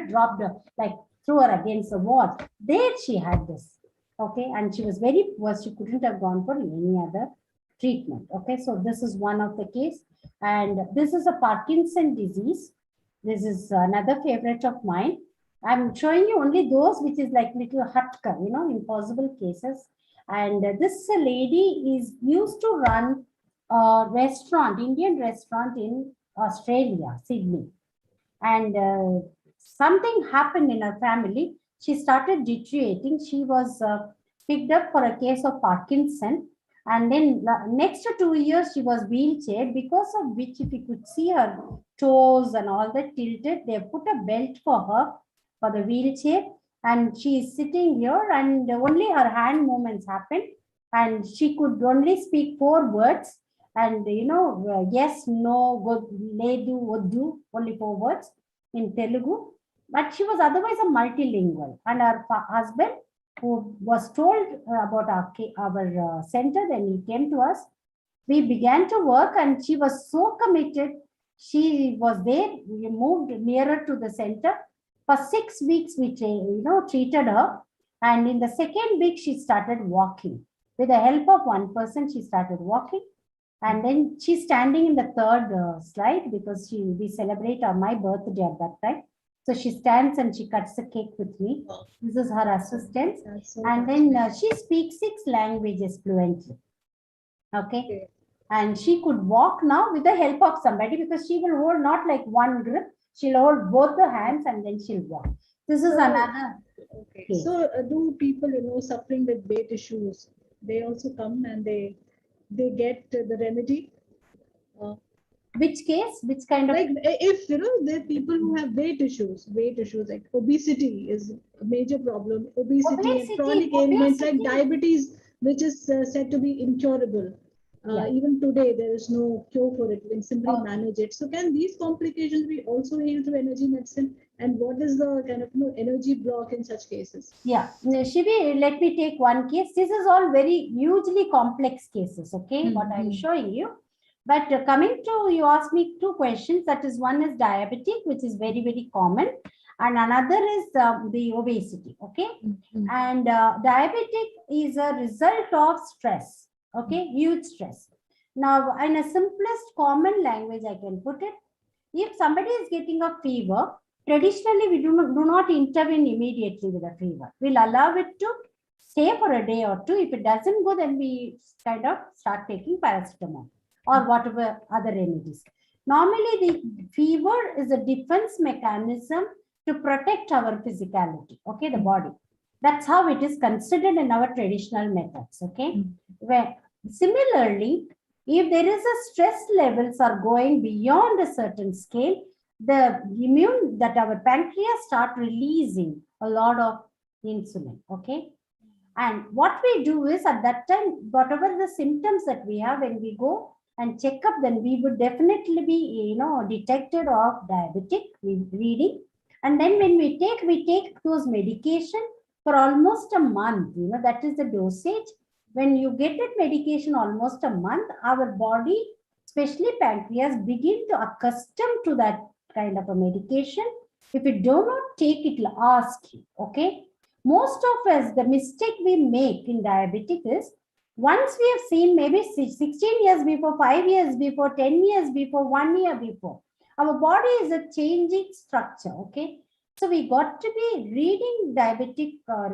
dropped her, like threw her against the wall. There she had this. Okay, and she was very poor. She couldn't have gone for any other treatment. Okay, so this is one of the case, and this is a Parkinson disease. This is another favorite of mine. I'm showing you only those which is like little hatka, impossible cases. And this lady is used to run a restaurant, Indian restaurant in Australia, Sydney, and something happened in her family. She started deteriorating. She was picked up for a case of Parkinson. And then next 2 years, she was wheelchair, because of which, if you could see her toes and all that tilted, they put a belt for her for the wheelchair. And she is sitting here, and only her hand movements happen. And she could only speak 4 words. And, yes, no, go, ledu, odu, only 4 words in Telugu. But she was otherwise a multilingual. And her husband, who was told about our center, then he came to us. We began to work and she was so committed. She was there. We moved nearer to the center. For 6 weeks, we treated her. And in the second week, she started walking. With the help of one person, she started walking. And then she's standing in the third slide because we celebrate my birthday at that time. So she stands and she cuts a cake with me. This is her assistant. And then she speaks 6 languages fluently. Okay. And she could walk now with the help of somebody because she will hold not like one grip. She'll hold both the hands and then she'll walk. This is another. Okay. So do people, suffering with weight issues, they also come and they get the remedy? Which case? Which kind of? Like if there are people who have weight issues like obesity is a major problem. Obesity and chronic ailments like diabetes, which is said to be incurable. Even today, there is no cure for it. We can simply manage it. So can these complications be also healed through energy medicine? And what is the kind of energy block in such cases? Yeah, Shivi, let me take one case. This is all very hugely complex cases, okay, what I'm showing you. But coming to, you asked me 2 questions. That is, one is diabetic, which is very, very common. And another is the obesity, okay. And diabetic is a result of stress, okay, huge stress. Now, in a simplest common language, I can put it, if somebody is getting a fever, traditionally we do not intervene immediately with a fever. We'll allow it to stay for a day or two. If it doesn't go, then we kind of start taking paracetamol or whatever other remedies. Normally, the fever is a defense mechanism to protect our physicality, okay, the body. That's how it is considered in our traditional methods, okay. Where similarly, if there is a stress levels are going beyond a certain scale, the immune that our pancreas start releasing a lot of insulin, okay. And what we do is at that time, whatever the symptoms that we have, when we go and check up, then we would definitely be, detected of diabetic reading. And then when we take those medication for almost a month, that is the dosage. When you get that medication almost a month, our body, especially pancreas, begin to accustom to that kind of a medication. If you do not take it, it'll ask you, okay. Most of us, the mistake we make in diabetic is, once we have seen maybe 16 years before, 5 years before, 10 years before, 1 year before, our body is a changing structure, okay. So we got to be reading diabetic, or,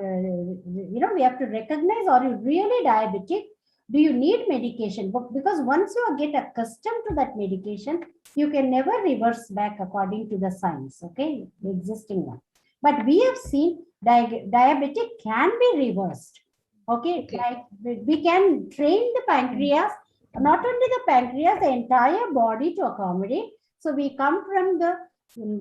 we have to recognize, are you really diabetic? Do you need medication? Because once you get accustomed to that medication, you can never reverse back according to the science, okay, the existing one. But we have seen diabetic can be reversed, okay. Like we can train the pancreas, not only the pancreas, the entire body to accommodate. So we come from the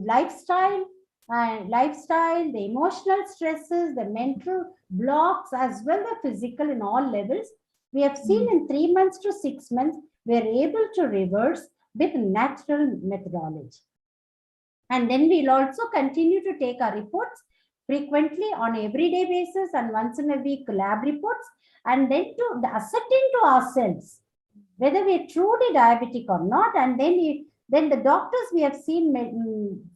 lifestyle, the emotional stresses, the mental blocks, as well the physical in all levels. We have seen in 3 months to 6 months, we are able to reverse with natural methodology. And then we'll also continue to take our reports frequently on everyday basis and once in a week lab reports, and then to ascertain to ourselves whether we are truly diabetic or not. And then the doctors we have seen,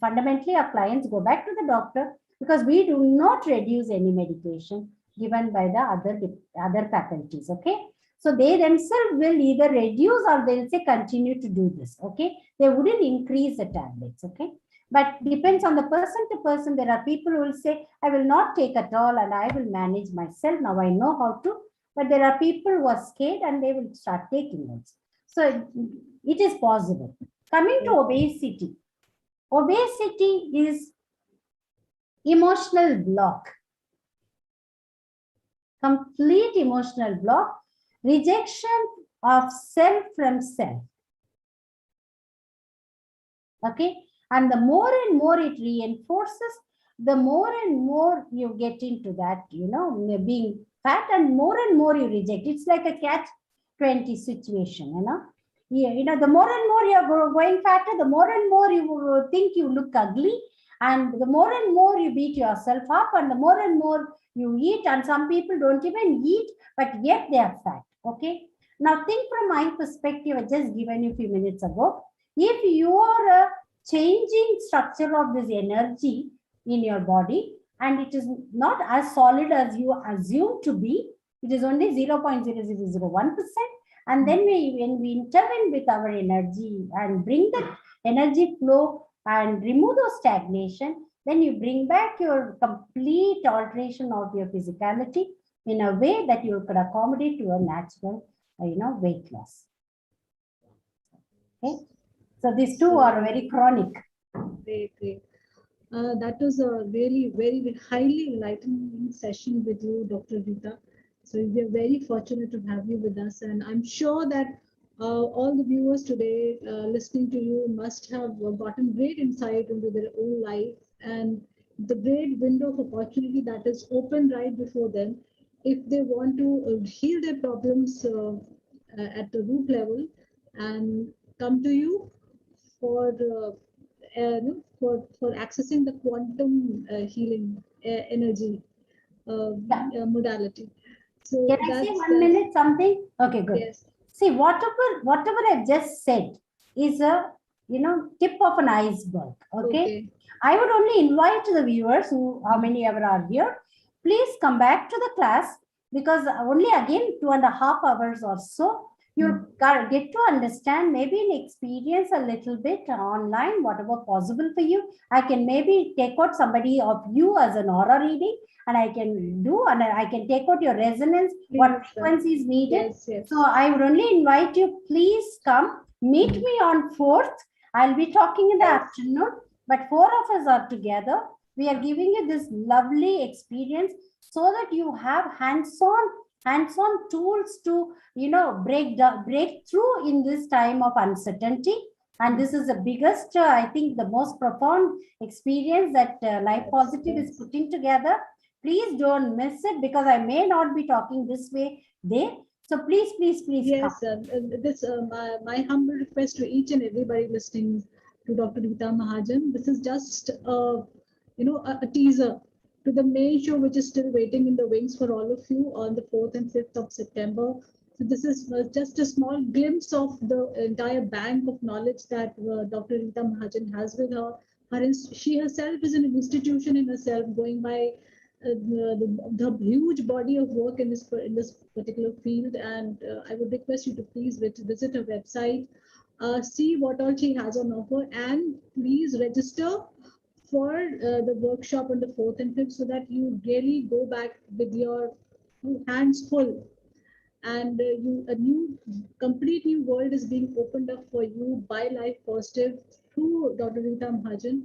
fundamentally our clients go back to the doctor because we do not reduce any medication given by the other faculties, okay. So they themselves will either reduce or they'll say continue to do this, okay. They wouldn't increase the tablets, okay. But depends on the person to person. There are people who will say, I will not take at all and I will manage myself. Now I know how to. But there are people who are scared and they will start taking it. So it is possible. Coming to obesity. Obesity is emotional block. Complete emotional block. Rejection of self from self. Okay. And the more and more it reinforces, the more and more you get into that, being fat, and more you reject. It's like a catch-20 situation, the more and more you're going fatter, the more and more you think you look ugly, and the more and more you beat yourself up, and the more and more you eat. And some people don't even eat, but yet they are fat, okay. Now think from my perspective, I just given you a few minutes ago. If you are changing structure of this energy in your body, and it is not as solid as you assume to be, it is only 0.0001%. And then when we intervene with our energy and bring that energy flow and remove those stagnation, then you bring back your complete alteration of your physicality in a way that you could accommodate to a natural, weight loss. Okay, so these two are very chronic. Great. That was a really very highly enlightening session with you, Dr. Rita. So we are very fortunate to have you with us, and I'm sure that all the viewers today listening to you must have gotten great insight into their own life and the great window of opportunity that is open right before them if they want to heal their problems at the root level and come to you for for accessing the quantum healing energy modality. So Can I say 1 minute something? Okay, good. yes. See, whatever I've just said is a tip of an iceberg. Okay. I would only invite the viewers who how many ever are here, please come back to the class, because only again 2.5 hours or so you get to understand, maybe in experience a little bit online, whatever possible for you. I can maybe take out somebody of you as an aura reading, and I can take out your resonance, what frequency is needed. Yes. So I would only invite you, please come, meet me on 4th. I'll be talking in the afternoon, but 4 of us are together. We are giving you this lovely experience so that you have hands-on tools to break through in this time of uncertainty. And this is the biggest, I think, the most profound experience that Life Positive is putting together. Please don't miss it, because I may not be talking this way there. So please yes, come. this my humble request to each and everybody listening to Dr. Rita Mahajan. This is just a teaser to the main show, which is still waiting in the wings for all of you on the 4th and 5th of September. So this is just a small glimpse of the entire bank of knowledge that Dr. Rita Mahajan has with her. She herself is an institution in herself, going by the huge body of work in this particular field. And I would request you to please visit her website, see what all she has on offer, and please register for the workshop on the 4th and 5th, so that you really go back with your hands full, and complete new world is being opened up for you by Life Positive through Dr. Rita Mahajan.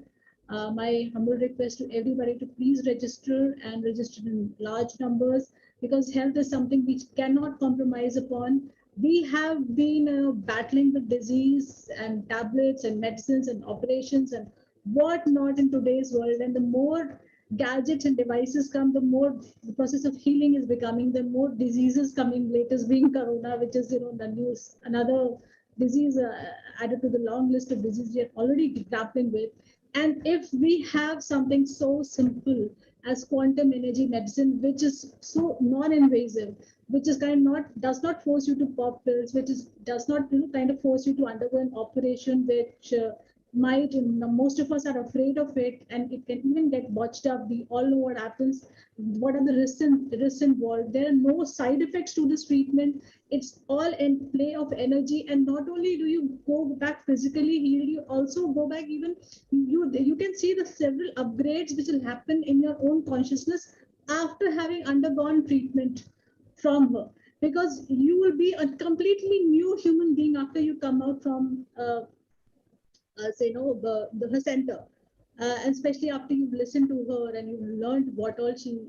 My humble request to everybody to please register, and register in large numbers, because health is something we cannot compromise upon. We have been battling with disease and tablets and medicines and operations and what not in today's world. And the more gadgets and devices come, the more the process of healing is becoming, the more diseases coming, latest being corona, which is the news, another disease added to the long list of diseases we are already grappling with. And if we have something so simple as quantum energy medicine, which is so non-invasive, which is does not force you to pop pills, which does not kind of force you to undergo an operation, which might, most of us are afraid of it, and it can even get botched up. We all know what happens, what are the risks involved. There are no side effects to this treatment. It's all in play of energy. And not only do you go back physically healed, you also go back, even you can see the several upgrades which will happen in your own consciousness after having undergone treatment from her, because you will be a completely new human being after you come out from her center, and especially after you've listened to her and you've learned what all she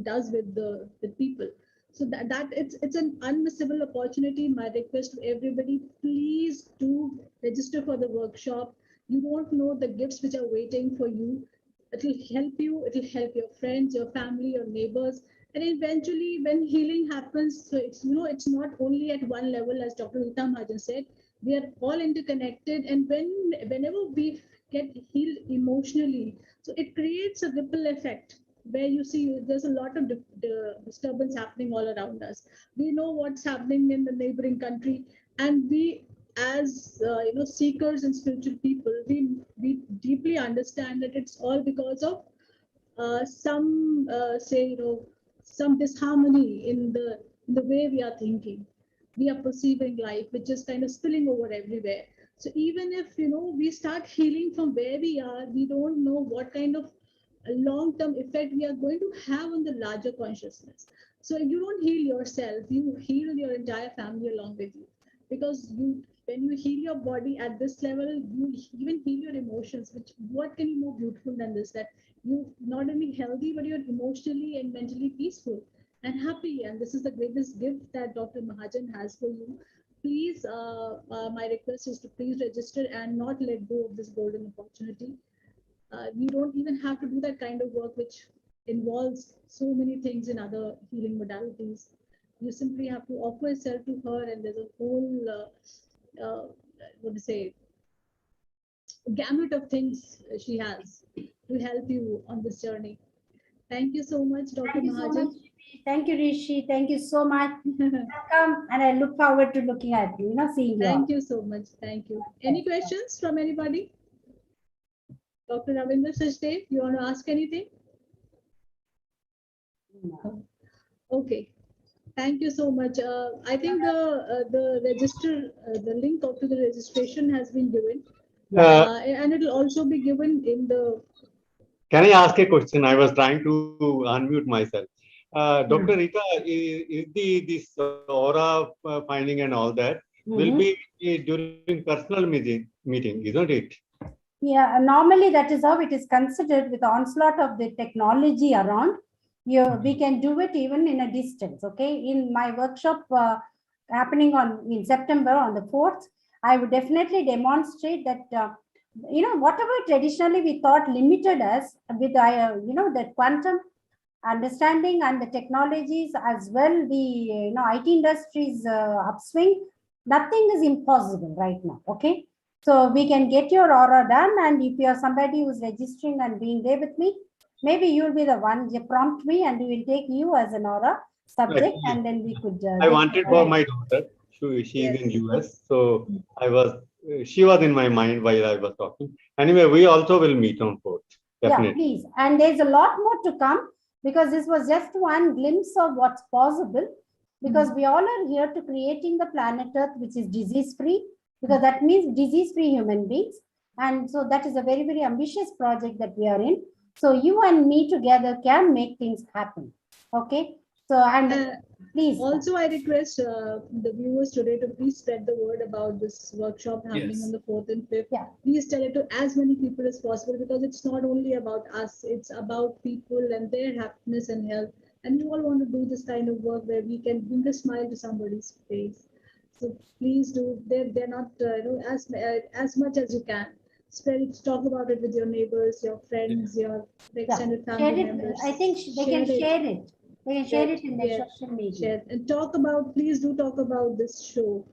does with the people. So that it's an unmissable opportunity. My request to everybody, please do register for the workshop. You won't know the gifts which are waiting for you. It'll help you, it'll help your friends, your family, your neighbors. And eventually when healing happens, so it's not only at one level, as Dr. Rita Mahajan said. We are all interconnected, and whenever we get healed emotionally, so it creates a ripple effect where you see there's a lot of disturbance happening all around us. We know what's happening in the neighboring country, and we, as seekers and spiritual people, we deeply understand that it's all because of some say some disharmony in the way we are thinking, we are perceiving life, which is kind of spilling over everywhere. So even if we start healing from where we are, we don't know what kind of a long-term effect we are going to have on the larger consciousness. So you don't heal yourself, you heal your entire family along with you. Because when you heal your body at this level, you even heal your emotions, which what can be more beautiful than this, that you not only healthy, but you're emotionally and mentally peaceful and happy. And this is the greatest gift that Dr. Mahajan has for you. Please, my request is to please register and not let go of this golden opportunity. We don't even have to do that kind of work, which involves so many things in other healing modalities. You simply have to offer yourself to her, and there's a whole, what to say, gamut of things she has to help you on this journey. Thank you so much, Dr. Thank you so much, Mahajan. Shivi. Thank you, Rishi. Thank you so much. Welcome, and I look forward to looking at you, seeing you all. Thank you so much. Thank you. Any questions from anybody? Dr. Ravindra Sachdev, you want to ask anything? No. Okay. Thank you so much. I think the register, the link to the registration has been given, and it will also be given in the. Can I ask a question? I was trying to unmute myself. Dr. Rita, is this aura finding and all that will be during personal meeting, isn't it? Yeah, normally that is how it is considered with the onslaught of the technology around. We can do it even in a distance. Okay, in my workshop happening in September on the 4th, I would definitely demonstrate that whatever traditionally we thought limited us with the quantum understanding and the technologies as well, the IT industry's upswing, nothing is impossible right now. Okay, so we can get your aura done, and if you are somebody who's registering and being there with me, maybe you'll be the one. You prompt me, and we will take you as an aura subject, and then we could. I wanted for my daughter. She is in US, so she was in my mind while I was talking. Anyway, we also will meet on 4th. Definitely. Yeah, please. And there's a lot more to come, because this was just one glimpse of what's possible. Because we all are here to creating the planet Earth, which is disease-free, because that means disease-free human beings. And so that is a very, very ambitious project that we are in. So you and me together can make things happen. Okay. So please. Also, I request the viewers today to please spread the word about this workshop happening on the 4th and 5th. Yeah. Please tell it to as many people as possible, because it's not only about us, it's about people and their happiness and health. And we all want to do this kind of work where we can bring a smile to somebody's face. So please do. They're not as much as you can. Spread it, talk about it with your neighbors, your friends, your extended family members. I think they can share it. They can share it in their social media. Share. And talk about, please do talk about this show.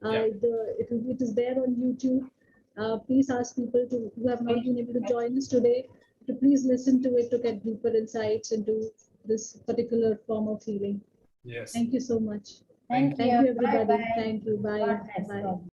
It is there on YouTube. Please ask people who have not been able to join us today to please listen to it to get deeper insights into this particular form of healing. Yes. Thank you so much. Thank you. Thank you, everybody. Bye-bye. Thank you. Bye. God bless. Bye. God bless.